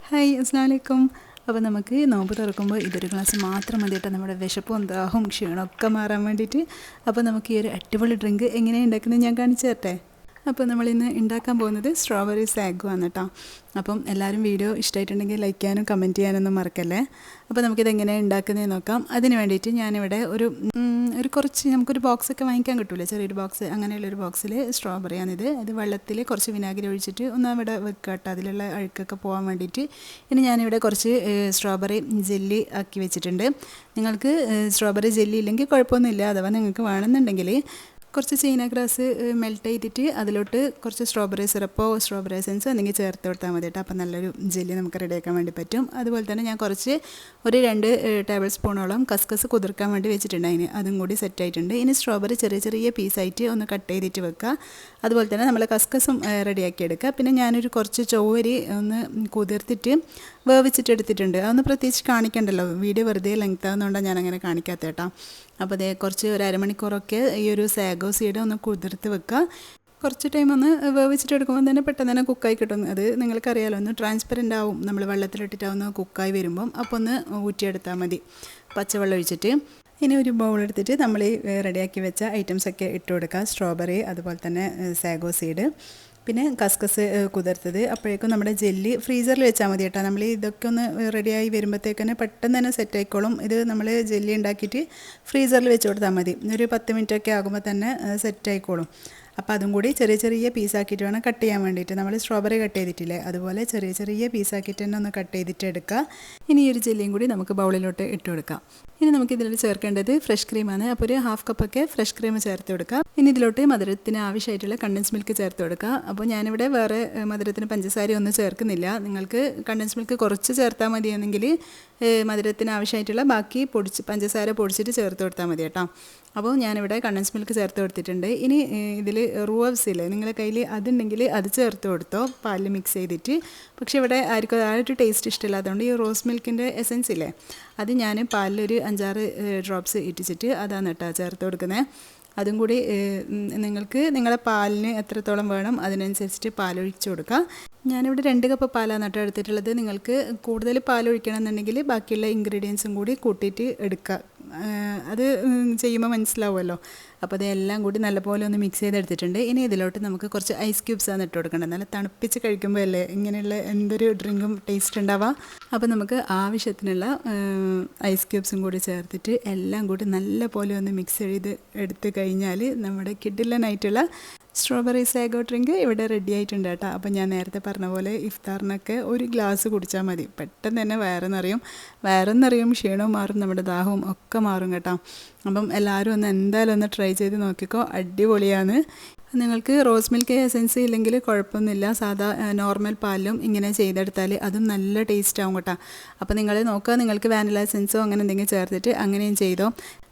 Hi അസ്സലാമു അലൈക്കും. അപ്പോൾ നമുക്ക് നോമ്പ് തുറക്കുമ്പോൾ ഇതൊരു ഗ്ലാസ് മാത്രം മതി കേട്ടോ, നമ്മുടെ വിശപ്പും ദാഹവും ക്ഷീണമൊക്കെ മാറാൻ വേണ്ടിയിട്ട്. അപ്പോൾ നമുക്ക് ഈ ഒരു അടിപൊളി ഡ്രിങ്ക് എങ്ങനെയാണ് ഉണ്ടാക്കുന്നത് ഞാൻ കാണിച്ചു തരട്ടെ. അപ്പോൾ നമ്മളിന്ന് ഉണ്ടാക്കാൻ പോകുന്നത് സ്ട്രോബെറി സാഗോ ആണ് കേട്ടോ. അപ്പം എല്ലാവരും വീഡിയോ ഇഷ്ടമായിട്ടുണ്ടെങ്കിൽ ലൈക്ക് ചെയ്യാനും കമൻറ്റ് ചെയ്യാനൊന്നും മറക്കല്ലേ. അപ്പോൾ നമുക്കിത് എങ്ങനെയാണ് ഉണ്ടാക്കുന്നതെന്ന് നോക്കാം. അതിന് വേണ്ടിയിട്ട് ഞാനിവിടെ ഒരു കുറച്ച് നമുക്കൊരു ബോക്സൊക്കെ വാങ്ങിക്കാൻ കിട്ടില്ല, ചെറിയൊരു ബോക്സ്, അങ്ങനെയുള്ളൊരു ബോക്സിൽ സ്ട്രോബെറിയാണിത്. ഇത് വെള്ളത്തിൽ കുറച്ച് വിനാഗിരി ഒഴിച്ചിട്ട് ഒന്ന് അവിടെ വെക്കുക കേട്ടോ, അതിലുള്ള അഴുക്കൊക്കെ പോകാൻ വേണ്ടിയിട്ട്. ഇനി ഞാനിവിടെ കുറച്ച് സ്ട്രോബെറി ജെല്ലി ആക്കി വെച്ചിട്ടുണ്ട്. നിങ്ങൾക്ക് സ്ട്രോബെറി ജെല്ലി ഇല്ലെങ്കിൽ കുഴപ്പമൊന്നുമില്ല. അഥവാ നിങ്ങൾക്ക് വേണമെന്നുണ്ടെങ്കിൽ കുറച്ച് ചീന ഗ്രാസ് മെൽറ്റ് ചെയ്തിട്ട് അതിലോട്ട് കുറച്ച് സ്ട്രോബെറി സിറപ്പോ സ്ട്രോബെറി എസൻസോ എന്തെങ്കിലും ചേർത്ത് കൊടുത്താൽ മതി കേട്ടോ. അപ്പോൾ നല്ലൊരു ജെല്ലി നമുക്ക് റെഡിയാക്കാൻ വേണ്ടി പറ്റും. അതുപോലെ തന്നെ ഞാൻ കുറച്ച് ഒരു 2 ടേബിൾ സ്പൂണോളം കസ്കസ് കുതിർക്കാൻ വേണ്ടി വെച്ചിട്ടുണ്ട്, അതിന് അതും കൂടി സെറ്റായിട്ടുണ്ട്. ഇനി സ്ട്രോബെറി ചെറിയ ചെറിയ പീസായിട്ട് ഒന്ന് കട്ട് ചെയ്തിട്ട് വെക്കുക. അതുപോലെ തന്നെ നമ്മൾ കസ്കസും റെഡിയാക്കി എടുക്കുക. പിന്നെ ഞാനൊരു കുറച്ച് ചൊവ്വരി ഒന്ന് കുതിർത്തിട്ട് വേവിച്ചിട്ട് എടുത്തിട്ടുണ്ട്. അതൊന്ന് പ്രത്യേകിച്ച് കാണിക്കണ്ടല്ലോ, വീഡിയോ വെറുതെ ലെങ്ത് ആകുന്നതുകൊണ്ടാണ് ഞാനങ്ങനെ കാണിക്കാത്ത കേട്ടോ. അപ്പോൾ അതേ കുറച്ച് ഒരു അരമണിക്കൂറൊക്കെ ഈ ഒരു സാഗോ സീഡ് ഒന്ന് കുതിർത്ത് വെക്കുക. കുറച്ച് ടൈം ഒന്ന് വേവിച്ചിട്ട് എടുക്കുമ്പോൾ തന്നെ പെട്ടെന്ന് തന്നെ കുക്കായി കിട്ടും. അത് നിങ്ങൾക്കറിയാലോ, ഒന്ന് ട്രാൻസ്പെറൻ്റ് ആവും നമ്മൾ വെള്ളത്തിലിട്ടിട്ടാവുന്ന കുക്കായി വരുമ്പം. അപ്പോൾ ഒന്ന് ഊറ്റിയെടുത്താൽ മതി പച്ചവെള്ളം ഒഴിച്ചിട്ട്. ഇനി ഒരു ബൗൾ എടുത്തിട്ട് നമ്മൾ ഈ റെഡിയാക്കി വെച്ച ഐറ്റംസൊക്കെ ഇട്ട് കൊടുക്കുക. സ്ട്രോബെറി, അതുപോലെ തന്നെ സാഗോ സീഡ്, പിന്നെ കസ്കസ് കുതിർത്തത്. അപ്പോഴേക്കും നമ്മുടെ ജെല്ലി ഫ്രീസറിൽ വെച്ചാൽ മതി കേട്ടോ. നമ്മൾ ഇതൊക്കെ ഒന്ന് റെഡിയായി വരുമ്പോഴത്തേക്കന്നെ പെട്ടെന്ന് തന്നെ സെറ്റ് ആയിക്കോളും. ഇത് നമ്മൾ ജെല്ലി ഉണ്ടാക്കിയിട്ട് ഫ്രീസറിൽ വെച്ച് കൊടുത്താൽ മതി. ഒരു 10 മിനിറ്റൊക്കെ ആകുമ്പോൾ തന്നെ സെറ്റ് ആയിക്കോളും. അപ്പോൾ അതും കൂടി ചെറിയ ചെറിയ പീസാക്കിയിട്ട് വേണം കട്ട് ചെയ്യാൻ വേണ്ടിയിട്ട്. നമ്മൾ സ്ട്രോബെറി കട്ട് ചെയ്തിട്ടില്ലേ, അതുപോലെ ചെറിയ ചെറിയ പീസാക്കിയിട്ട് തന്നെ ഒന്ന് കട്ട് ചെയ്തിട്ട് എടുക്കുക. ഇനി ഈ ഒരു ജെല്ലിയും കൂടി നമുക്ക് ബൗളിലോട്ട് ഇട്ട് കൊടുക്കാം. ഇനി നമുക്ക് ഇതിൽ ചേർക്കേണ്ടത് ഫ്രഷ് ക്രീമാണ്. അപ്പോൾ ഒരു 1/2 കപ്പൊക്കെ ഫ്രഷ് ക്രീം ചേർത്ത് കൊടുക്കുക. ഇനി ഇതിലോട്ട് മധുരത്തിന് ആവശ്യമായിട്ടുള്ള കണ്ടൻസ് മിൽക്ക് ചേർത്ത് കൊടുക്കുക. അപ്പോൾ ഞാനിവിടെ വേറെ മധുരത്തിന് പഞ്ചസാര ഒന്നും ചേർക്കുന്നില്ല. നിങ്ങൾക്ക് കണ്ടൻസ് മിൽക്ക് കുറച്ച് ചേർത്താൽ മതിയെങ്കിൽ മധുരത്തിന് ആവശ്യമായിട്ടുള്ള ബാക്കി പഞ്ചസാര പൊടിച്ചിട്ട് ചേർത്ത് കൊടുത്താൽ മതി കേട്ടോ. അപ്പോൾ ഞാനിവിടെ കണ്ടൻസ് മിൽക്ക് ചേർത്ത് കൊടുത്തിട്ടുണ്ട്. ഇനി ഇതിൽ റൂവബ്സ് ഇല്ലേ, നിങ്ങളുടെ കയ്യിൽ അതുണ്ടെങ്കിൽ അത് ചേർത്ത് കൊടുത്തോ, പാലിൽ മിക്സ് ചെയ്തിട്ട്. പക്ഷേ ഇവിടെ ആർക്കും ആ ഒരു ടേസ്റ്റ് ഇഷ്ടമില്ല, അതുകൊണ്ട് ഈ റോസ് മിൽക്കിൻ്റെ എസൻസ് ഇല്ലേ, അത് ഞാൻ പാലിലൊരു 5-6 ഡ്രോപ്സ് ഇട്ടിച്ചിട്ട് അതാണ് കേട്ടോ ചേർത്ത് കൊടുക്കുന്നത്. അതും കൂടി നിങ്ങൾക്ക് നിങ്ങളുടെ പാലിന് എത്രത്തോളം വേണം അതിനനുസരിച്ചിട്ട് പാലൊഴിച്ച് കൊടുക്കുക. ഞാനിവിടെ 2 കപ്പ് പാലാണ് കേട്ടോ എടുത്തിട്ടുള്ളത്. നിങ്ങൾക്ക് കൂടുതൽ പാലൊഴിക്കണം എന്നുണ്ടെങ്കിൽ ബാക്കിയുള്ള ഇൻഗ്രീഡിയൻസും കൂടി കൂട്ടിയിട്ട് എടുക്കുക. അത് ചെയ്യുമ്പോൾ മനസ്സിലാവുമല്ലോ. അപ്പോൾ അതെല്ലാം കൂടി നല്ലപോലെ ഒന്ന് മിക്സ് ചെയ്തെടുത്തിട്ടുണ്ട്. ഇനി ഇതിലോട്ട് നമുക്ക് കുറച്ച് ഐസ് ക്യൂബ്സാണ് ഇട്ട് കൊടുക്കേണ്ടത്. നല്ല തണുപ്പിച്ച് കഴിക്കുമ്പോൾ അല്ലേ ഇങ്ങനെയുള്ള എന്തൊരു ഡ്രിങ്കും ടേസ്റ്റ് ഉണ്ടാവുക. അപ്പോൾ നമുക്ക് ആവശ്യത്തിനുള്ള ഐസ് ക്യൂബ്സും കൂടി ചേർത്തിട്ട് എല്ലാം കൂടി നല്ല പോലെ ഒന്ന് മിക്സ് ചെയ്ത് എടുത്ത് കഴിഞ്ഞാൽ നമ്മുടെ കിഡിലനായിട്ടുള്ള സ്ട്രോബെറി സാഗോ ഡ്രിങ്ക് ഇവിടെ റെഡി ആയിട്ടുണ്ട് കേട്ടോ. അപ്പോൾ ഞാൻ നേരത്തെ പറഞ്ഞ പോലെ ഇഫ്താറിനൊക്കെ ഒരു ഗ്ലാസ് കുടിച്ചാൽ മതി, പെട്ടെന്ന് തന്നെ വയറെന്നറിയും, ക്ഷീണവും മാറും, നമ്മുടെ ദാഹവും ഒക്കെ മാറും കേട്ടോ. അപ്പം എല്ലാവരും ഒന്ന് എന്തായാലും ഒന്ന് ട്രൈ ചെയ്ത് നോക്കിക്കോ, അടിപൊളിയാണ്. നിങ്ങൾക്ക് റോസ് മിൽക്ക് എസൻസ് ഇല്ലെങ്കിൽ കുഴപ്പമൊന്നുമില്ല, സാധാ നോർമൽ പാലിലും ഇങ്ങനെ ചെയ്തെടുത്താൽ അതും നല്ല ടേസ്റ്റ് ആവും കേട്ടോ. അപ്പോൾ നിങ്ങൾ നോക്കുക, നിങ്ങൾക്ക് വാനില എസൻസോ അങ്ങനെ എന്തെങ്കിലും ചേർത്തിട്ട് അങ്ങനെയും ചെയ്തോ.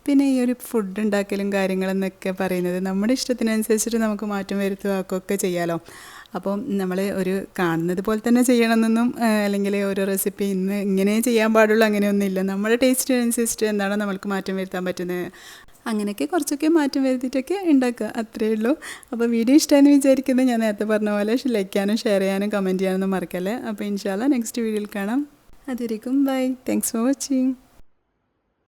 പിന്നെ ഈ ഒരു ഫുഡ് ഉണ്ടാക്കലും കാര്യങ്ങളെന്നൊക്കെ പറയുന്നത് നമ്മുടെ ഇഷ്ടത്തിനനുസരിച്ചിട്ട് നമുക്ക് മാറ്റം വരുത്തുകയൊക്കെ ചെയ്യാമല്ലോ. അപ്പം നമ്മൾ ഒരു കാണുന്നത് പോലെ തന്നെ ചെയ്യണമെന്നൊന്നും അല്ലെങ്കിൽ ഓരോ റെസിപ്പി ഇന്ന് ഇങ്ങനെ ചെയ്യാൻ പാടുള്ളൂ അങ്ങനെയൊന്നുമില്ല. നമ്മുടെ ടേസ്റ്റിനനുസരിച്ചിട്ട് എന്താണോ നമ്മൾക്ക് മാറ്റം വരുത്താൻ പറ്റുന്നത് അങ്ങനെയൊക്കെ കുറച്ചൊക്കെ മാറ്റം വരുത്തിയിട്ടൊക്കെ ഉണ്ടാക്കുക, അത്രയേ ഉള്ളൂ. അപ്പോൾ വീഡിയോ ഇഷ്ടമായെന്ന് വിചാരിക്കുന്നത്, ഞാൻ നേരത്തെ പറഞ്ഞ പോലെ ലൈക്ക് ചെയ്യാനും ഷെയർ ചെയ്യാനും കമൻറ്റ് ചെയ്യാനൊന്നും മറക്കല്ലേ. അപ്പോൾ ഇൻഷാല്ലാ നെക്സ്റ്റ് വീഡിയോയിൽ കാണാം. അതുവരേക്കും ബൈ, താങ്ക്സ് ഫോർ വാച്ചിങ്.